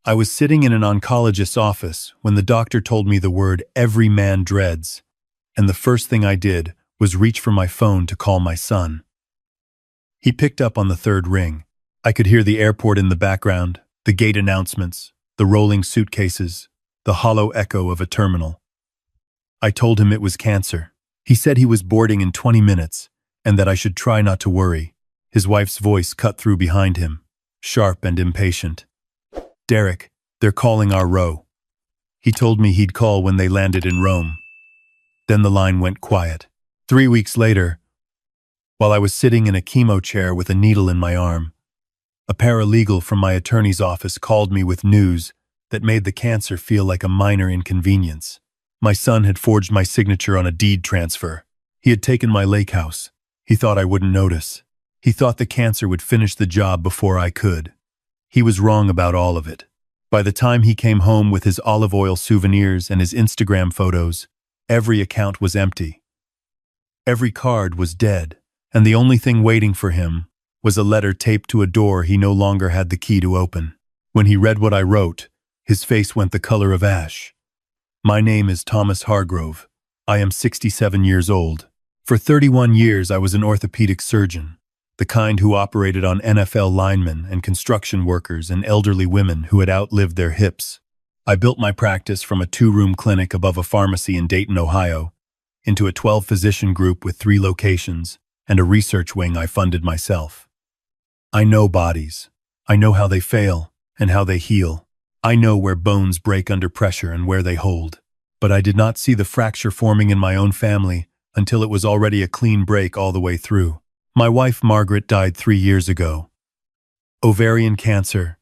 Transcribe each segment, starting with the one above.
I was sitting in an oncologist's office when the doctor told me the word every man dreads, and the first thing I did was reach for my phone to call my son. He picked up on the third ring. I could hear the airport in the background, the gate announcements, the rolling suitcases, the hollow echo of a terminal. I told him it was cancer. He said he was boarding in 20 minutes, and that I should try not to worry. His wife's voice cut through behind him, sharp and impatient. "Derek, they're calling our row." He told me he'd call when they landed in Rome. Then the line went quiet. 3 weeks later, while I was sitting in a chemo chair with a needle in my arm, a paralegal from my attorney's office called me with news that made the cancer feel like a minor inconvenience. My son had forged my signature on a deed transfer. He had taken my lake house. He thought I wouldn't notice. He thought the cancer would finish the job before I could. He was wrong about all of it. By the time he came home with his olive oil souvenirs and his Instagram photos, every account was empty. Every card was dead, and the only thing waiting for him was a letter taped to a door he no longer had the key to open. When he read what I wrote, his face went the color of ash. "My name is Thomas Hargrove. I am 67 years old. For 31 years I was an orthopedic surgeon, the kind who operated on NFL linemen and construction workers and elderly women who had outlived their hips. I built my practice from a 2-room clinic above a pharmacy in Dayton, Ohio, into a 12-physician group with 3 locations and a research wing I funded myself. I know bodies. I know how they fail and how they heal. I know where bones break under pressure and where they hold. But I did not see the fracture forming in my own family until it was already a clean break all the way through. My wife, Margaret, died 3 years ago. Ovarian cancer.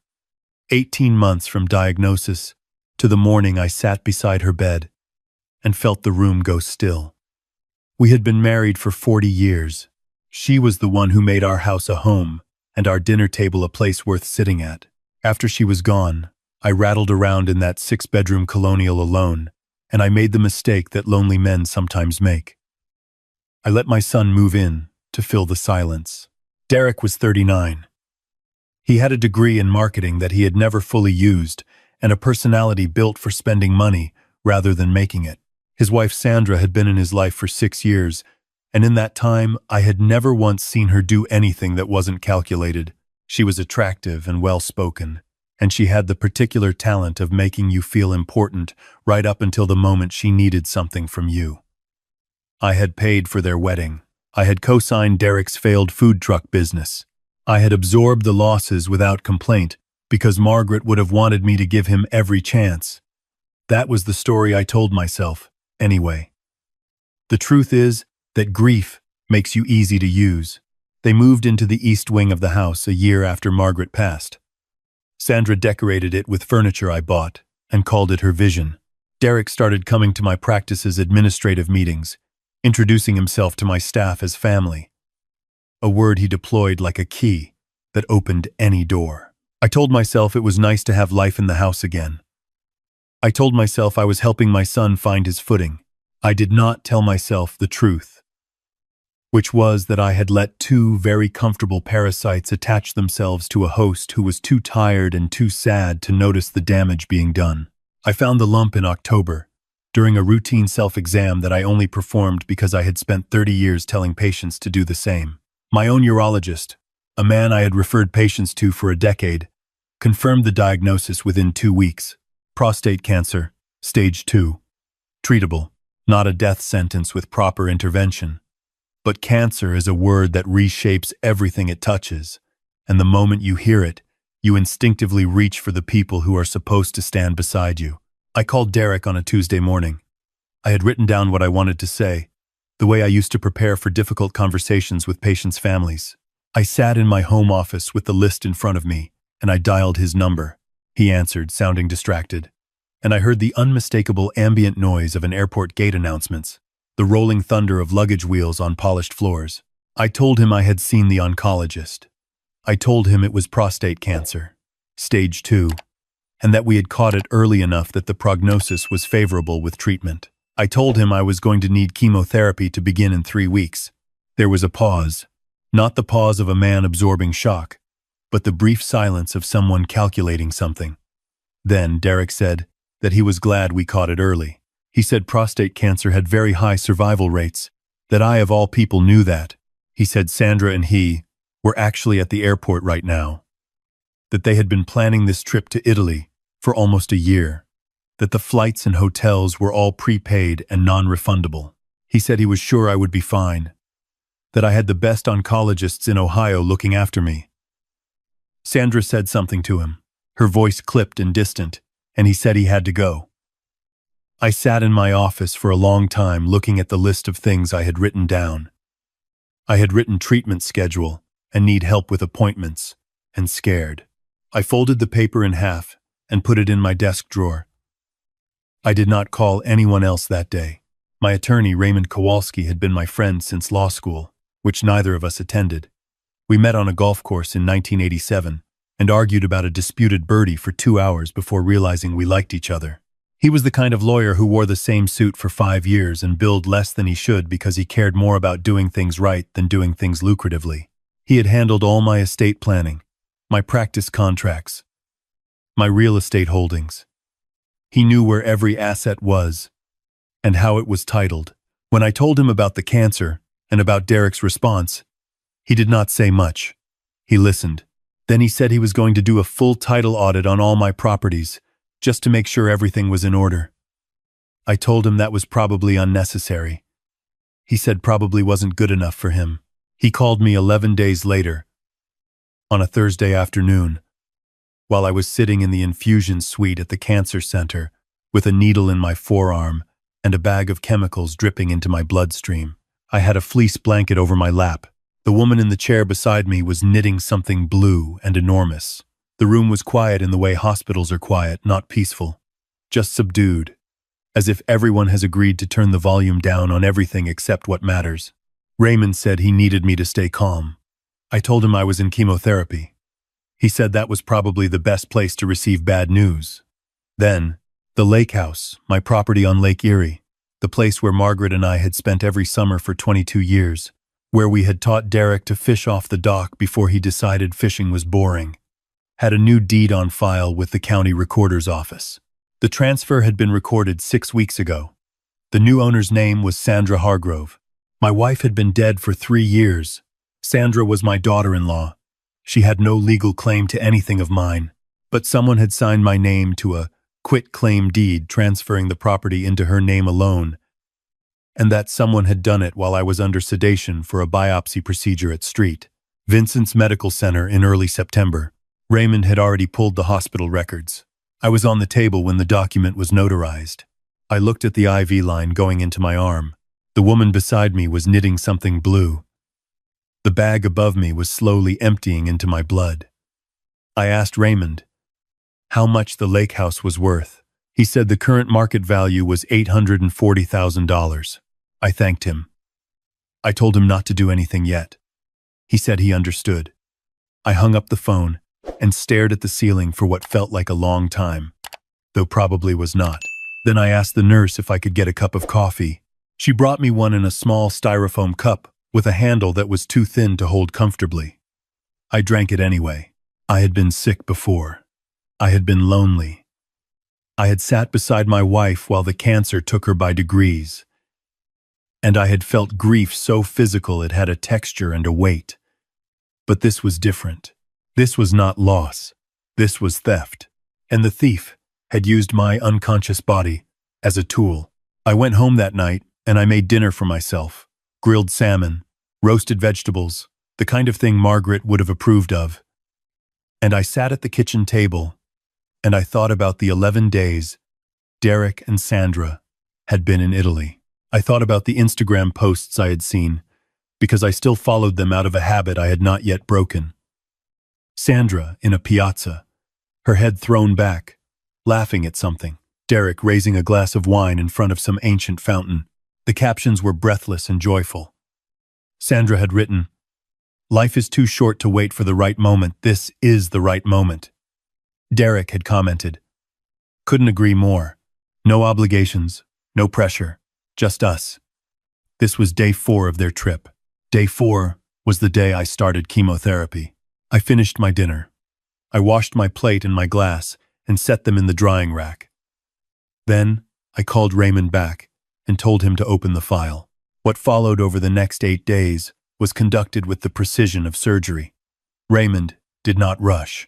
18 months from diagnosis to the morning I sat beside her bed and felt the room go still. We had been married for 40 years. She was the one who made our house a home and our dinner table a place worth sitting at. After she was gone, I rattled around in that 6-bedroom colonial alone, and I made the mistake that lonely men sometimes make. I let my son move in to fill the silence. Derek was 39. He had a degree in marketing that he had never fully used and a personality built for spending money rather than making it. His wife Sandra had been in his life for 6 years, and in that time I had never once seen her do anything that wasn't calculated. She was attractive and well-spoken, and she had the particular talent of making you feel important right up until the moment she needed something from you. I had paid for their wedding. I had co-signed Derek's failed food truck business. I had absorbed the losses without complaint because Margaret would have wanted me to give him every chance. That was the story I told myself, anyway. The truth is that grief makes you easy to use. They moved into the east wing of the house a year after Margaret passed. Sandra decorated it with furniture I bought and called it her vision. Derek started coming to my practice's administrative meetings, introducing himself to my staff as family, a word he deployed like a key that opened any door. I told myself it was nice to have life in the house again. I told myself I was helping my son find his footing. I did not tell myself the truth, which was that I had let 2 very comfortable parasites attach themselves to a host who was too tired and too sad to notice the damage being done. I found the lump in October, during a routine self-exam that I only performed because I had spent 30 years telling patients to do the same. My own urologist, a man I had referred patients to for a decade, confirmed the diagnosis within 2 weeks. Prostate cancer, stage 2. Treatable, not a death sentence with proper intervention. But cancer is a word that reshapes everything it touches, and the moment you hear it, you instinctively reach for the people who are supposed to stand beside you. I called Derek on a Tuesday morning. I had written down what I wanted to say, the way I used to prepare for difficult conversations with patients' families. I sat in my home office with the list in front of me, and I dialed his number. He answered, sounding distracted, and I heard the unmistakable ambient noise of an airport gate announcements, the rolling thunder of luggage wheels on polished floors. I told him I had seen the oncologist. I told him it was prostate cancer, stage 2, and that we had caught it early enough that the prognosis was favorable with treatment. I told him I was going to need chemotherapy to begin in 3 weeks. There was a pause, not the pause of a man absorbing shock, but the brief silence of someone calculating something. Then Derek said that he was glad we caught it early. He said prostate cancer had very high survival rates, that I of all people knew that. He said Sandra and he were actually at the airport right now, that they had been planning this trip to Italy for almost a year, that the flights and hotels were all prepaid and non-refundable. He said he was sure I would be fine, that I had the best oncologists in Ohio looking after me. Sandra said something to him. Her voice clipped and distant, and he said he had to go. I sat in my office for a long time looking at the list of things I had written down. I had written treatment schedule and need help with appointments, and scared. I folded the paper in half and put it in my desk drawer. I did not call anyone else that day. My attorney, Raymond Kowalski, had been my friend since law school, which neither of us attended. We met on a golf course in 1987 and argued about a disputed birdie for 2 hours before realizing we liked each other. He was the kind of lawyer who wore the same suit for 5 years and billed less than he should because he cared more about doing things right than doing things lucratively. He had handled all my estate planning, my practice contracts, my real estate holdings. He knew where every asset was and how it was titled. When I told him about the cancer and about Derek's response, he did not say much. He listened. Then he said he was going to do a full title audit on all my properties, just to make sure everything was in order. I told him that was probably unnecessary. He said probably wasn't good enough for him. He called me 11 days later, on a Thursday afternoon, while I was sitting in the infusion suite at the cancer center with a needle in my forearm and a bag of chemicals dripping into my bloodstream. I had a fleece blanket over my lap. The woman in the chair beside me was knitting something blue and enormous. The room was quiet in the way hospitals are quiet, not peaceful, just subdued, as if everyone has agreed to turn the volume down on everything except what matters. Raymond said he needed me to stay calm. I told him I was in chemotherapy. He said that was probably the best place to receive bad news. Then, the lake house, my property on Lake Erie, the place where Margaret and I had spent every summer for 22 years, where we had taught Derek to fish off the dock before he decided fishing was boring, had a new deed on file with the county recorder's office. The transfer had been recorded 6 weeks ago. The new owner's name was Sandra Hargrove. My wife had been dead for 3 years. Sandra was my daughter-in-law. She had no legal claim to anything of mine, but someone had signed my name to a quit-claim deed transferring the property into her name alone, and that someone had done it while I was under sedation for a biopsy procedure at St. Vincent's Medical Center in early September. Raymond had already pulled the hospital records. I was on the table when the document was notarized. I looked at the IV line going into my arm. The woman beside me was knitting something blue. The bag above me was slowly emptying into my blood. I asked Raymond how much the lake house was worth. He said the current market value was $840,000. I thanked him. I told him not to do anything yet. He said he understood. I hung up the phone and stared at the ceiling for what felt like a long time, though probably was not. Then I asked the nurse if I could get a cup of coffee. She brought me one in a small styrofoam cup with a handle that was too thin to hold comfortably. I drank it anyway. I had been sick before. I had been lonely. I had sat beside my wife while the cancer took her by degrees, and I had felt grief so physical it had a texture and a weight. But this was different. This was not loss. This was theft. And the thief had used my unconscious body as a tool. I went home that night and I made dinner for myself. Grilled salmon, roasted vegetables, the kind of thing Margaret would have approved of. And I sat at the kitchen table and I thought about the 11 days Derek and Sandra had been in Italy. I thought about the Instagram posts I had seen, because I still followed them out of a habit I had not yet broken. Sandra in a piazza, her head thrown back, laughing at something. Derek raising a glass of wine in front of some ancient fountain. The captions were breathless and joyful. Sandra had written, "Life is too short to wait for the right moment. This is the right moment." Derek had commented, "Couldn't agree more. No obligations, no pressure, just us." This was day 4 of their trip. Day 4 was the day I started chemotherapy. I finished my dinner. I washed my plate and my glass and set them in the drying rack. Then, I called Raymond back and told him to open the file. What followed over the next 8 days was conducted with the precision of surgery. Raymond did not rush.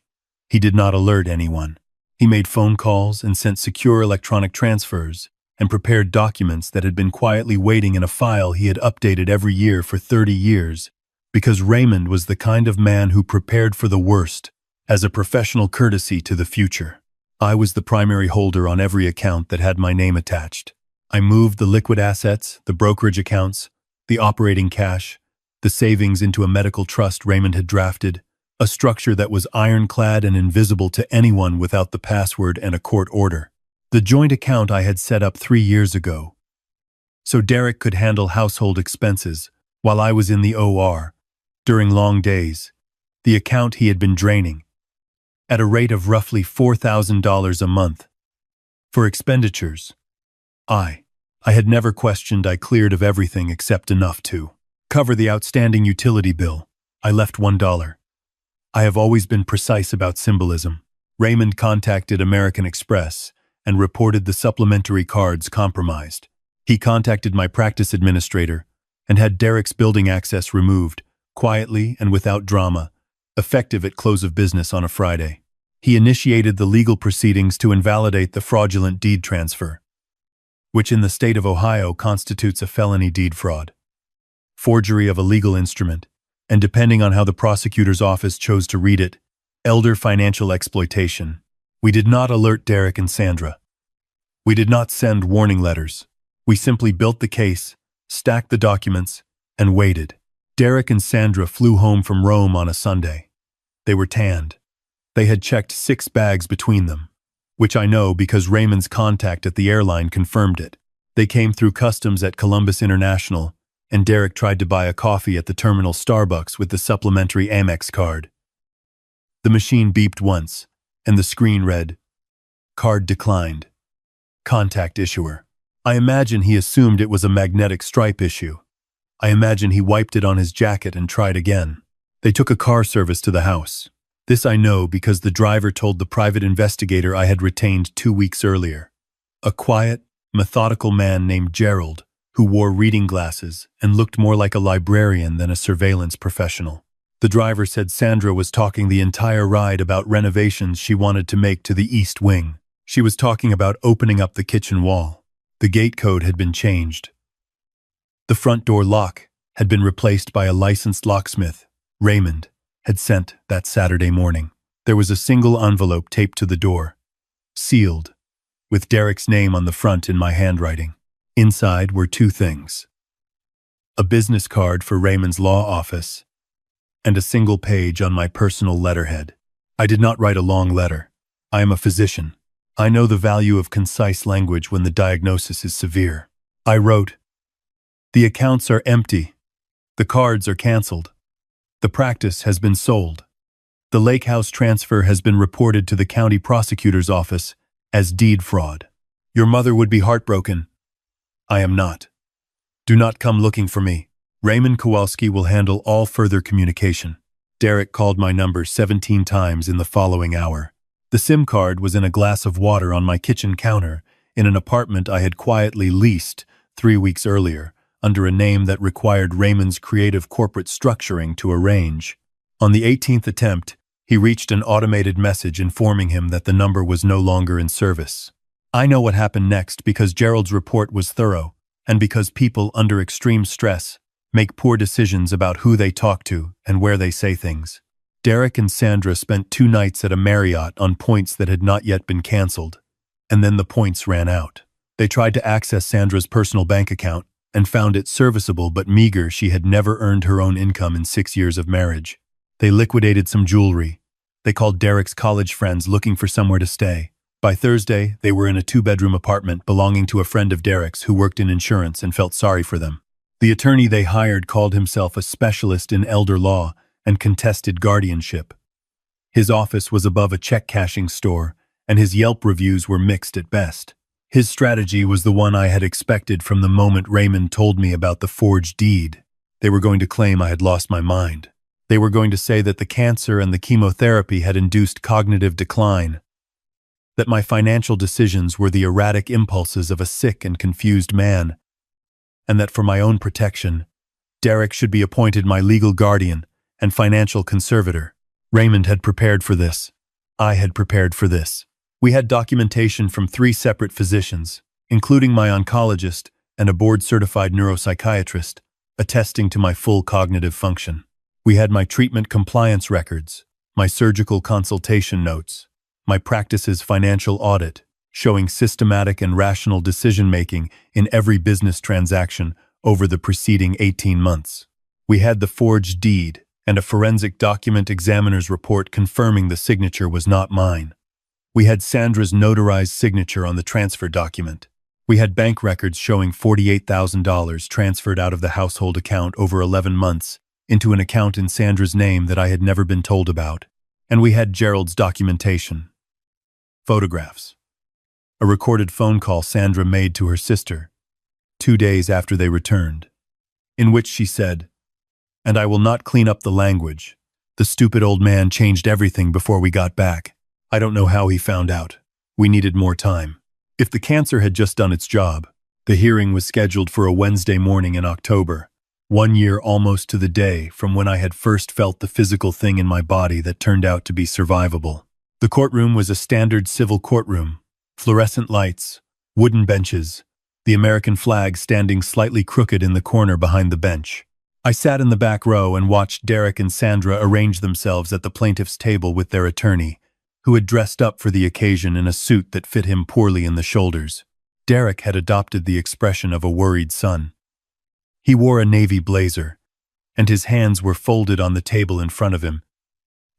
He did not alert anyone. He made phone calls and sent secure electronic transfers and prepared documents that had been quietly waiting in a file he had updated every year for 30 years, because Raymond was the kind of man who prepared for the worst as a professional courtesy to the future. I was the primary holder on every account that had my name attached. I moved the liquid assets, the brokerage accounts, the operating cash, the savings into a medical trust Raymond had drafted, a structure that was ironclad and invisible to anyone without the password and a court order. The joint account I had set up 3 years ago, so Derek could handle household expenses while I was in the OR. During long days, the account he had been draining, at a rate of roughly $4,000 a month. For expenditures, I had never questioned. I cleared of everything except enough to cover the outstanding utility bill. I left $1. I have always been precise about symbolism. Raymond contacted American Express and reported the supplementary cards compromised. He contacted my practice administrator and had Derek's building access removed, quietly and without drama, effective at close of business on a Friday. He initiated the legal proceedings to invalidate the fraudulent deed transfer, which in the state of Ohio constitutes a felony deed fraud, forgery of a legal instrument, and depending on how the prosecutor's office chose to read it, elder financial exploitation. We did not alert Derek and Sandra. We did not send warning letters. We simply built the case, stacked the documents, and waited. Derek and Sandra flew home from Rome on a Sunday. They were tanned. They had checked 6 bags between them, which I know because Raymond's contact at the airline confirmed it. They came through customs at Columbus International, and Derek tried to buy a coffee at the terminal Starbucks with the supplementary Amex card. The machine beeped once, and the screen read, "Card declined. Contact issuer." I imagine he assumed it was a magnetic stripe issue. I imagine he wiped it on his jacket and tried again. They took a car service to the house. This I know because the driver told the private investigator I had retained 2 weeks earlier. A quiet, methodical man named Gerald, who wore reading glasses and looked more like a librarian than a surveillance professional. The driver said Sandra was talking the entire ride about renovations she wanted to make to the East Wing. She was talking about opening up the kitchen wall. The gate code had been changed. The front door lock had been replaced by a licensed locksmith, Raymond, had sent that Saturday morning. There was a single envelope taped to the door, sealed, with Derek's name on the front in my handwriting. Inside were 2 things: a business card for Raymond's law office, and a single page on my personal letterhead. I did not write a long letter. I am a physician. I know the value of concise language when the diagnosis is severe. I wrote, "The accounts are empty. The cards are canceled. The practice has been sold. The lake house transfer has been reported to the county prosecutor's office as deed fraud. Your mother would be heartbroken. I am not. Do not come looking for me. Raymond Kowalski will handle all further communication." Derek called my number 17 times in the following hour. The SIM card was in a glass of water on my kitchen counter in an apartment I had quietly leased 3 weeks earlier, under a name that required Raymond's creative corporate structuring to arrange. On the 18th attempt, he reached an automated message informing him that the number was no longer in service. I know what happened next because Gerald's report was thorough, and because people under extreme stress make poor decisions about who they talk to and where they say things. Derek and Sandra spent 2 nights at a Marriott on points that had not yet been canceled, and then the points ran out. They tried to access Sandra's personal bank account and found it serviceable but meager. She had never earned her own income in 6 years of marriage. They liquidated some jewelry. They called Derek's college friends looking for somewhere to stay. By Thursday, they were in a 2-bedroom apartment belonging to a friend of Derek's who worked in insurance and felt sorry for them. The attorney they hired called himself a specialist in elder law and contested guardianship. His office was above a check-cashing store, and his Yelp reviews were mixed at best. His strategy was the one I had expected from the moment Raymond told me about the forged deed. They were going to claim I had lost my mind. They were going to say that the cancer and the chemotherapy had induced cognitive decline. that my financial decisions were the erratic impulses of a sick and confused man, and that for my own protection, Derek should be appointed my legal guardian and financial conservator. Raymond had prepared for this. I had prepared for this. We had documentation from 3 separate physicians, including my oncologist and a board-certified neuropsychiatrist, attesting to my full cognitive function. We had my treatment compliance records, my surgical consultation notes, my practice's financial audit, showing systematic and rational decision-making in every business transaction over the preceding 18 months. We had the forged deed and a forensic document examiner's report confirming the signature was not mine. We had Sandra's notarized signature on the transfer document. We had bank records showing $48,000 transferred out of the household account over 11 months into an account in Sandra's name that I had never been told about. And we had Gerald's documentation. Photographs. A recorded phone call Sandra made to her sister 2 days after they returned, in which she said, "And I will not clean up the language. The stupid old man changed everything before we got back. I don't know how he found out. We needed more time." If the cancer had just done its job, the hearing was scheduled for a Wednesday morning in October, 1 year almost to the day from when I had first felt the physical thing in my body that turned out to be survivable. The courtroom was a standard civil courtroom, fluorescent lights, wooden benches, the American flag standing slightly crooked in the corner behind the bench. I sat in the back row and watched Derek and Sandra arrange themselves at the plaintiff's table with their attorney, who had dressed up for the occasion in a suit that fit him poorly in the shoulders. Derek had adopted the expression of a worried son. He wore a navy blazer, and his hands were folded on the table in front of him,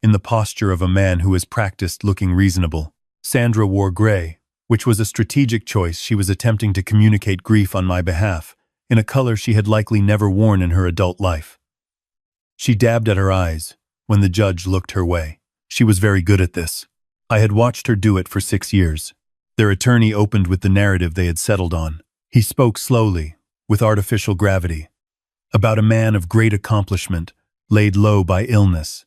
in the posture of a man who has practiced looking reasonable. Sandra wore gray, which was a strategic choice. She was attempting to communicate grief on my behalf, in a color she had likely never worn in her adult life. She dabbed at her eyes when the judge looked her way. She was very good at this. I had watched her do it for 6 years. Their attorney opened with the narrative they had settled on. He spoke slowly, with artificial gravity, about a man of great accomplishment, laid low by illness,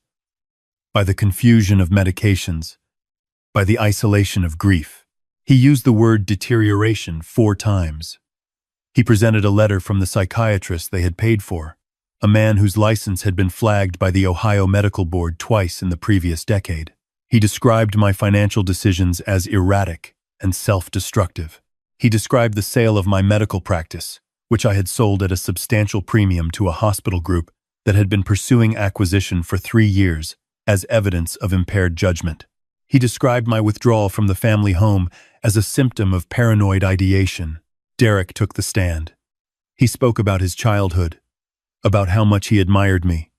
by the confusion of medications, by the isolation of grief. He used the word deterioration 4 times. He presented a letter from the psychiatrist they had paid for, a man whose license had been flagged by the Ohio Medical Board twice in the previous decade. He described my financial decisions as erratic and self-destructive. He described the sale of my medical practice, which I had sold at a substantial premium to a hospital group that had been pursuing acquisition for 3 years, as evidence of impaired judgment. He described my withdrawal from the family home as a symptom of paranoid ideation. Derek took the stand. He spoke about his childhood, about how much he admired me,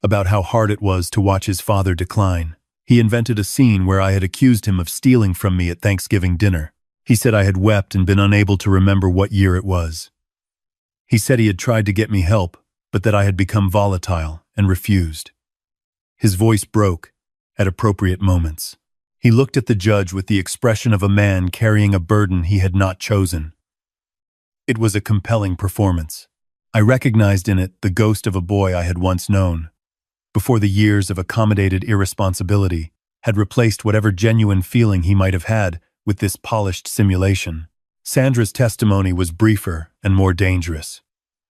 about how hard it was to watch his father decline. He invented a scene where I had accused him of stealing from me at Thanksgiving dinner. He said I had wept and been unable to remember what year it was. He said he had tried to get me help, but that I had become volatile and refused. His voice broke at appropriate moments. He looked at the judge with the expression of a man carrying a burden he had not chosen. It was a compelling performance. I recognized in it the ghost of a boy I had once known, before the years of accommodated irresponsibility had replaced whatever genuine feeling he might have had with this polished simulation. Sandra's testimony was briefer and more dangerous.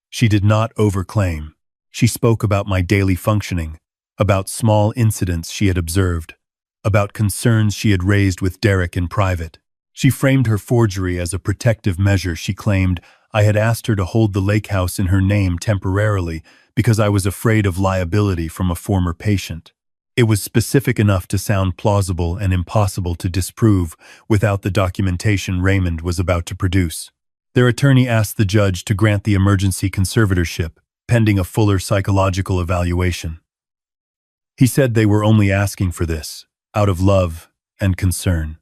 She did not overclaim. She spoke about my daily functioning, about small incidents she had observed, about concerns she had raised with Derek in private. She framed her forgery as a protective measure. She claimed I had asked her to hold the lake house in her name temporarily because I was afraid of liability from a former patient. It was specific enough to sound plausible and impossible to disprove without the documentation Raymond was about to produce. Their attorney asked the judge to grant the emergency conservatorship, pending a fuller psychological evaluation. He said they were only asking for this, out of love and concern.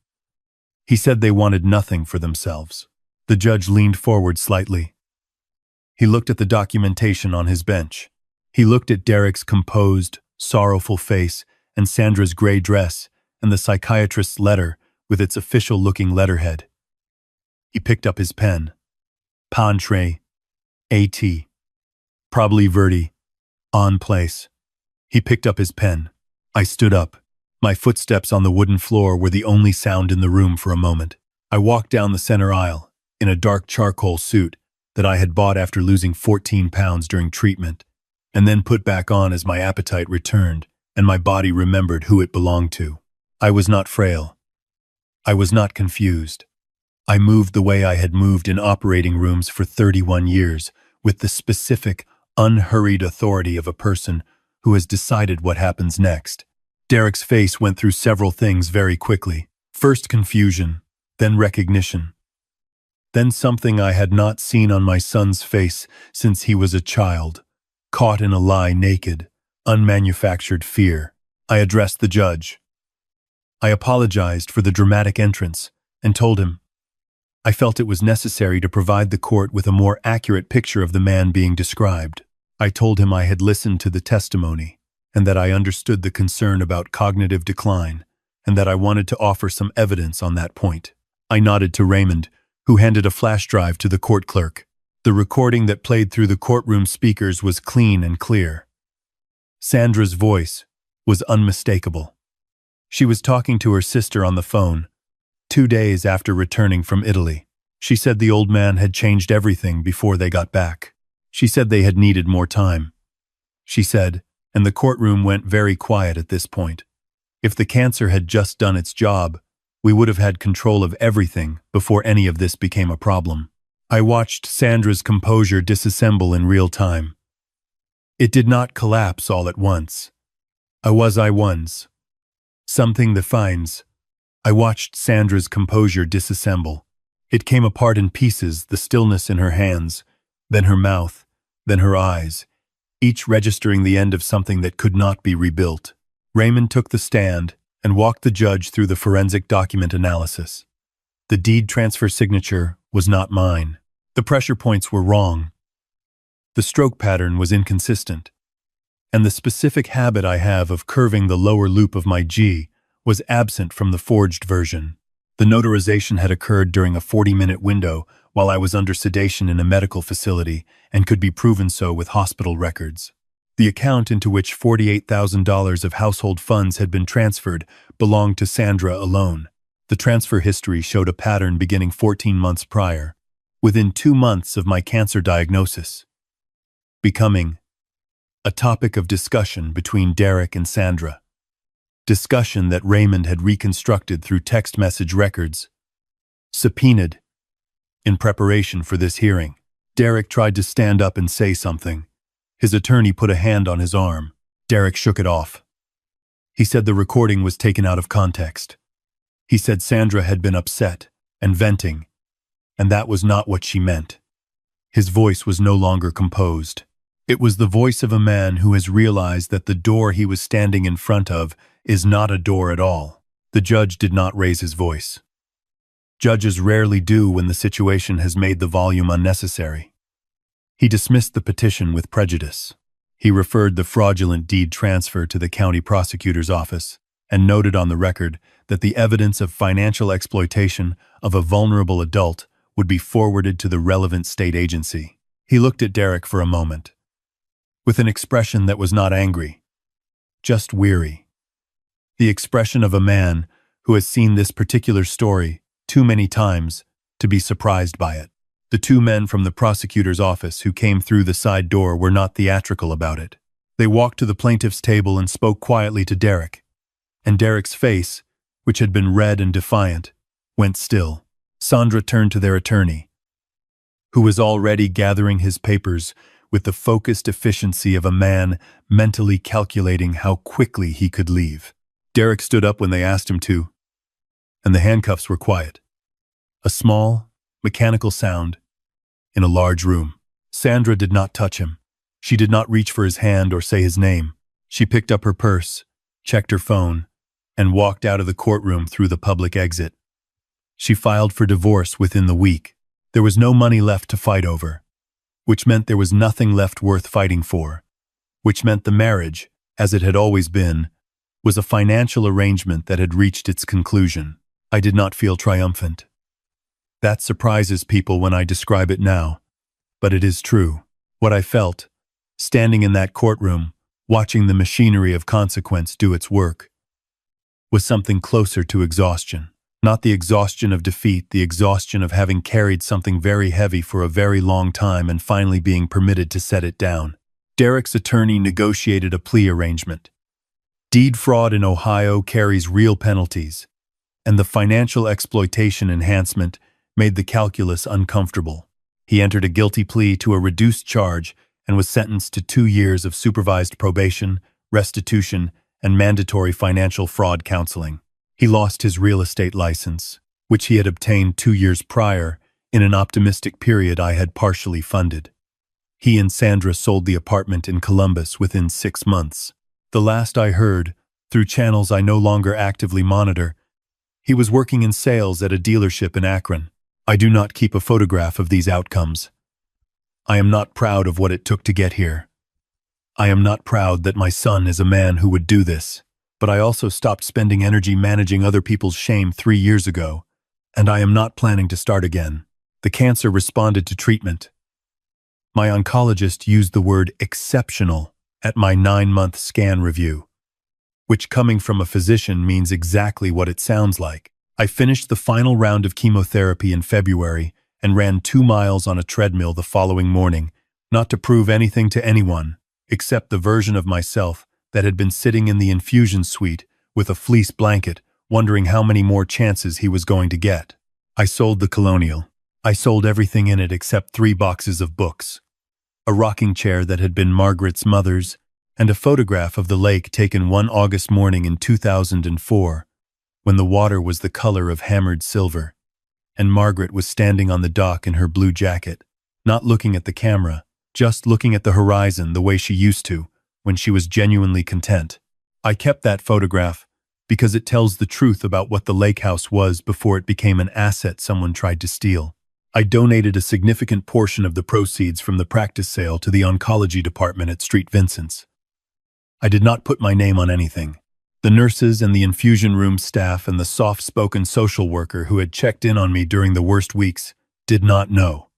He said they wanted nothing for themselves. The judge leaned forward slightly. He looked at the documentation on his bench. He looked at Derek's composed, sorrowful face and Sandra's gray dress and the psychiatrist's letter with its official-looking letterhead. He picked up his pen. Pantre, A.T. Probably Verdi. On place. He picked up his pen. I stood up, My footsteps on the wooden floor were the only sound in the room for a moment. I walked down the center aisle, in a dark charcoal suit that I had bought after losing 14 pounds during treatment, and then put back on as my appetite returned and my body remembered who it belonged to. I was not frail. I was not confused. I moved the way I had moved in operating rooms for 31 years, with the specific, unhurried authority of a person who has decided what happens next. Derek's face went through several things very quickly. First confusion, then recognition. Then something I had not seen on my son's face since he was a child, caught in a lie, naked, unmanufactured fear. I addressed the judge. I apologized for the dramatic entrance and told him I felt it was necessary to provide the court with a more accurate picture of the man being described. I told him I had listened to the testimony and that I understood the concern about cognitive decline and that I wanted to offer some evidence on that point. I nodded to Raymond, who handed a flash drive to the court clerk. The recording that played through the courtroom speakers was clean and clear. Sandra's voice was unmistakable. She was talking to her sister on the phone, 2 days after returning from Italy. She said the old man had changed everything before they got back. She said they had needed more time. She said, and the courtroom went very quiet at this point. If the cancer had just done its job, we would have had control of everything before any of this became a problem. I watched Sandra's composure disassemble in real time. It did not collapse all at once. I was. Something defines. I watched Sandra's composure disassemble. It came apart in pieces, the stillness in her hands, then her mouth, then her eyes, each registering the end of something that could not be rebuilt. Raymond took the stand and walked the judge through the forensic document analysis. The deed transfer signature was not mine. The pressure points were wrong. The stroke pattern was inconsistent. And the specific habit I have of curving the lower loop of my G was absent from the forged version. The notarization had occurred during a 40-minute window while I was under sedation in a medical facility and could be proven so with hospital records. The account into which $48,000 of household funds had been transferred belonged to Sandra alone. The transfer history showed a pattern beginning 14 months prior, within 2 months of my cancer diagnosis, becoming a topic of discussion between Derek and Sandra. Discussion that Raymond had reconstructed through text message records, subpoenaed in preparation for this hearing. Derek tried to stand up and say something. His attorney put a hand on his arm. Derek shook it off. He said the recording was taken out of context. He said Sandra had been upset and venting, and that was not what she meant. His voice was no longer composed. It was the voice of a man who has realized that the door he was standing in front of is not a door at all. The judge did not raise his voice. Judges rarely do when the situation has made the volume unnecessary. He dismissed the petition with prejudice. He referred the fraudulent deed transfer to the county prosecutor's office and noted on the record that the evidence of financial exploitation of a vulnerable adult would be forwarded to the relevant state agency. He looked at Derek for a moment, with an expression that was not angry, just weary. The expression of a man who has seen this particular story too many times to be surprised by it. The 2 men from the prosecutor's office who came through the side door were not theatrical about it. They walked to the plaintiff's table and spoke quietly to Derek, and Derek's face, which had been red and defiant, went still. Sandra turned to their attorney, who was already gathering his papers with the focused efficiency of a man mentally calculating how quickly he could leave. Derek stood up when they asked him to, and the handcuffs were quiet. A small, mechanical sound in a large room. Sandra did not touch him. She did not reach for his hand or say his name. She picked up her purse, checked her phone, and walked out of the courtroom through the public exit. She filed for divorce within the week. There was no money left to fight over, which meant there was nothing left worth fighting for, which meant the marriage, as it had always been, was a financial arrangement that had reached its conclusion. I did not feel triumphant. That surprises people when I describe it now, but it is true. What I felt, standing in that courtroom, watching the machinery of consequence do its work, was something closer to exhaustion. Not the exhaustion of defeat, the exhaustion of having carried something very heavy for a very long time and finally being permitted to set it down. Derek's attorney negotiated a plea arrangement. Deed fraud in Ohio carries real penalties, and the financial exploitation enhancement made the calculus uncomfortable. He entered a guilty plea to a reduced charge and was sentenced to 2 years of supervised probation, restitution, and mandatory financial fraud counseling. He lost his real estate license, which he had obtained 2 years prior in an optimistic period I had partially funded. He and Sandra sold the apartment in Columbus within 6 months. The last I heard, through channels I no longer actively monitor, he was working in sales at a dealership in Akron. I do not keep a photograph of these outcomes. I am not proud of what it took to get here. I am not proud that my son is a man who would do this, but I also stopped spending energy managing other people's shame 3 years ago, and I am not planning to start again. The cancer responded to treatment. My oncologist used the word exceptional at my 9-month scan review, which coming from a physician means exactly what it sounds like. I finished the final round of chemotherapy in February and ran 2 miles on a treadmill the following morning, not to prove anything to anyone, except the version of myself that had been sitting in the infusion suite with a fleece blanket, wondering how many more chances he was going to get. I sold the Colonial. I sold everything in it except 3 boxes of books, a rocking chair that had been Margaret's mother's, and a photograph of the lake taken one August morning in 2004, when the water was the color of hammered silver, and Margaret was standing on the dock in her blue jacket, not looking at the camera, just looking at the horizon the way she used to, when she was genuinely content. I kept that photograph because it tells the truth about what the lake house was before it became an asset someone tried to steal. I donated a significant portion of the proceeds from the practice sale to the oncology department at St. Vincent's. I did not put my name on anything. The nurses and the infusion room staff and the soft-spoken social worker who had checked in on me during the worst weeks did not know,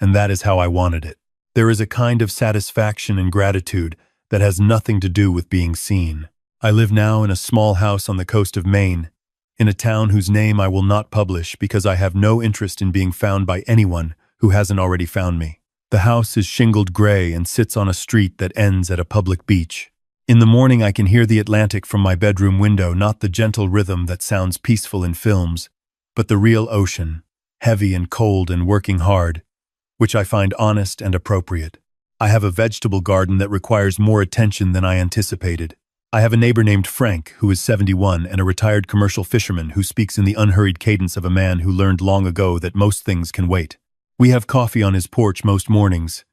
and that is how I wanted it. There is a kind of satisfaction and gratitude that has nothing to do with being seen. I live now in a small house on the coast of Maine, in a town whose name I will not publish because I have no interest in being found by anyone who hasn't already found me. The house is shingled gray and sits on a street that ends at a public beach. In the morning I can hear the Atlantic from my bedroom window, not the gentle rhythm that sounds peaceful in films, but the real ocean, heavy and cold and working hard, which I find honest and appropriate. I have a vegetable garden that requires more attention than I anticipated. I have a neighbor named Frank, who is 71 and a retired commercial fisherman who speaks in the unhurried cadence of a man who learned long ago that most things can wait. We have coffee on his porch most mornings.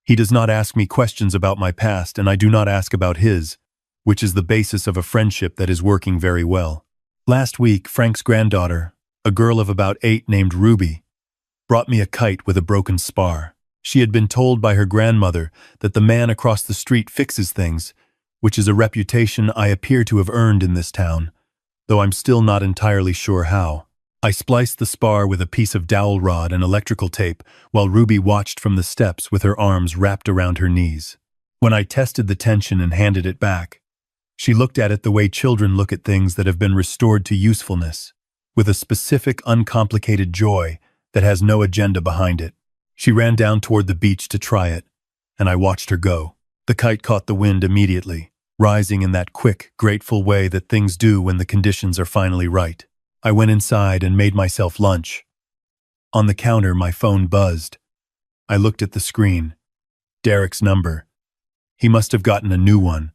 He does not ask me questions about my past, and I do not ask about his, which is the basis of a friendship that is working very well. Last week, Frank's granddaughter, a girl of about 8 named Ruby, brought me a kite with a broken spar. She had been told by her grandmother that the man across the street fixes things, which is a reputation I appear to have earned in this town, though I'm still not entirely sure how. I spliced the spar with a piece of dowel rod and electrical tape while Ruby watched from the steps with her arms wrapped around her knees. When I tested the tension and handed it back, she looked at it the way children look at things that have been restored to usefulness, with a specific, uncomplicated joy that has no agenda behind it. She ran down toward the beach to try it, and I watched her go. The kite caught the wind immediately, rising in that quick, grateful way that things do when the conditions are finally right. I went inside and made myself lunch. On the counter, my phone buzzed. I looked at the screen. Derek's number. He must have gotten a new one,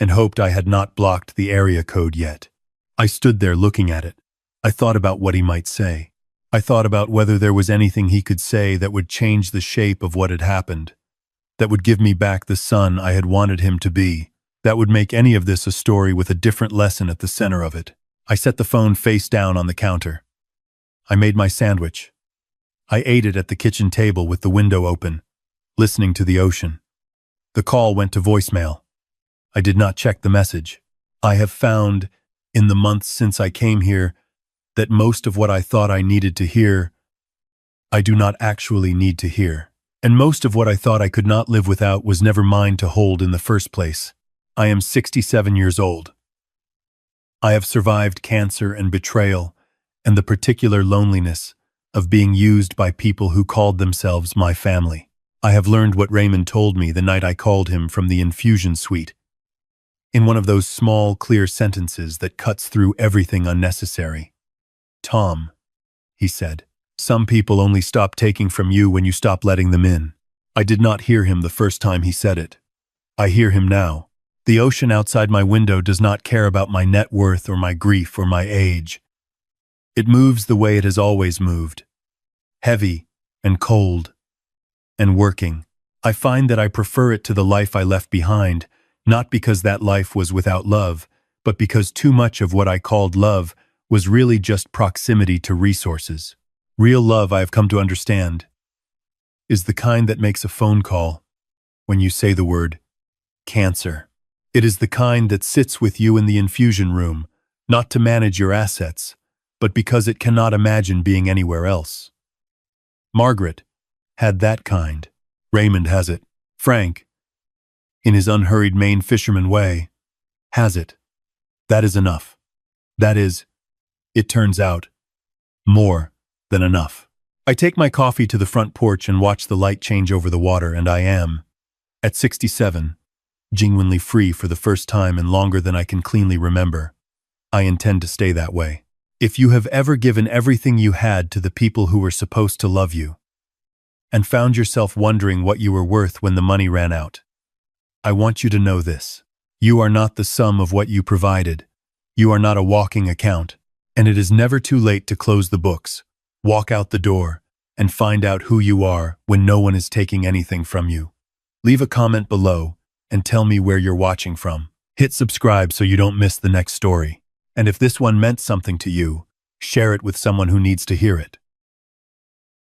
and hoped I had not blocked the area code yet. I stood there looking at it. I thought about what he might say. I thought about whether there was anything he could say that would change the shape of what had happened, that would give me back the son I had wanted him to be, that would make any of this a story with a different lesson at the center of it. I set the phone face down on the counter. I made my sandwich. I ate it at the kitchen table with the window open, listening to the ocean. The call went to voicemail. I did not check the message. I have found, in the months since I came here, that most of what I thought I needed to hear, I do not actually need to hear. And most of what I thought I could not live without was never mine to hold in the first place. I am 67 years old. I have survived cancer and betrayal, and the particular loneliness of being used by people who called themselves my family. I have learned what Raymond told me the night I called him from the infusion suite, in one of those small, clear sentences that cuts through everything unnecessary. Tom, he said, some people only stop taking from you when you stop letting them in. I did not hear him the first time he said it. I hear him now. The ocean outside my window does not care about my net worth or my grief or my age. It moves the way it has always moved. Heavy and cold and working. I find that I prefer it to the life I left behind, not because that life was without love, but because too much of what I called love was really just proximity to resources. Real love, I have come to understand, is the kind that makes a phone call when you say the word cancer. It is the kind that sits with you in the infusion room, not to manage your assets, but because it cannot imagine being anywhere else. Margaret had that kind. Raymond has it. Frank, in his unhurried Maine fisherman way, has it. That is enough. That is, it turns out, more than enough. I take my coffee to the front porch and watch the light change over the water, and I am, at 67, genuinely free for the first time and longer than I can cleanly remember. I intend to stay that way. If you have ever given everything you had to the people who were supposed to love you, and found yourself wondering what you were worth when the money ran out, I want you to know this. You are not the sum of what you provided. You are not a walking account, and it is never too late to close the books, walk out the door, and find out who you are when no one is taking anything from you. Leave a comment below and tell me where you're watching from. Hit subscribe so you don't miss the next story. And if this one meant something to you, share it with someone who needs to hear it.